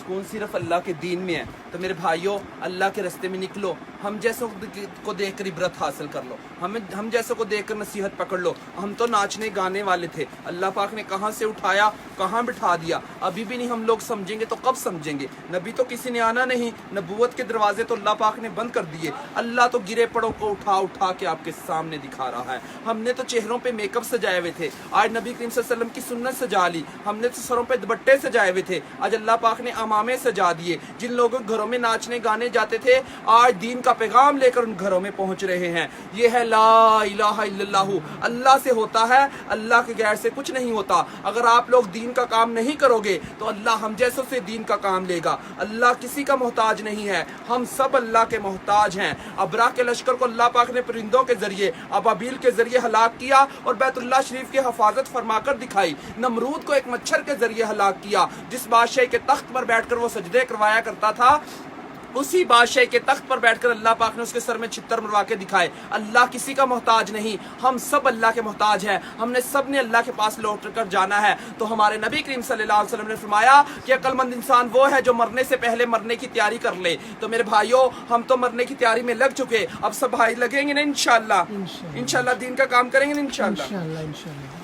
सुकून सिर्फ अल्लाह के दीन में है। तो मेरे भाइयों, अल्लाह के रास्ते में निकलो, हम जैसों को देख कर इबरत हासिल कर लो, हम जैसों को देख कर नसीहत पकड़ लो। हम तो नाचने गाने वाले थे, अल्लाह पाक ने कहाँ से उठाया, कहाँ बिठा दिया, अभी भी नहीं हम लोग समझेंगे तो कब समझेंगे। नबी तो किसी ने आना नहीं, नबूवत के दरवाजे तो अल्लाह पाक ने बंद कर दिए। अल्लाह तो गिरे पड़ों को उठा उठा के आपके सामने दिखा रहा है। हमने तो चेहरों पे मेकअप सजाए हुए थे, आज नबी करीम सल्लल्लाहु अलैहि वसल्लम की सुन्नत सजा ली। हमने तो सरों पे दुपट्टे सजाए हुए थे, आज अल्लाह पाक ने अमामे सजा दिए। जिन लोगों के घरों में नाचने गाने जाते थे, आज दीन का पैगाम लेकर उन घरों में पहुंच रहे हैं। ये है ला इलाहा इल्लल्लाह, अल्लाह से होता है, अल्लाह के गैर से कुछ नहीं होता। अगर आप लोग दीन का काम नहीं करोगे तो अल्लाह हम जैसों से दीन का काम लेगा। अल्लाह किसी का मोहताज नहीं है, हम सब अल्लाह के मोहताज हैं। अबरा के लश्कर को अल्लाह पाक ने परिंदों के जरिए, अबाबील के जरिए हलाक किया और बैतुल्लाह शरीफ की हिफाजत फरमाकर दिखाई। नमरूद को एक मच्छर के जरिए हलाक किया। जिस बादशाह के तख्त पर बैठकर वो सजदे करवाया करता था, उसी बादशाह के तख्त पर बैठकर अल्लाह पाक ने उसके सर में छितर मरवा के दिखाए। अल्लाह किसी का मोहताज नहीं, हम सब अल्लाह के मोहताज हैं। हमने सब ने अल्लाह के पास लौट कर जाना है। तो हमारे नबी करीम सल्लल्लाहु अलैहि वसल्लम ने फरमाया कि अक्लमंद इंसान वो है जो मरने से पहले मरने की तैयारी कर ले। तो मेरे भाइयों, हम तो मरने की तैयारी में लग चुके, अब सब भाई लगेंगे ना इंशाअल्लाह, इंशाअल्लाह दीन का काम करेंगे ना इंशाअल्लाह।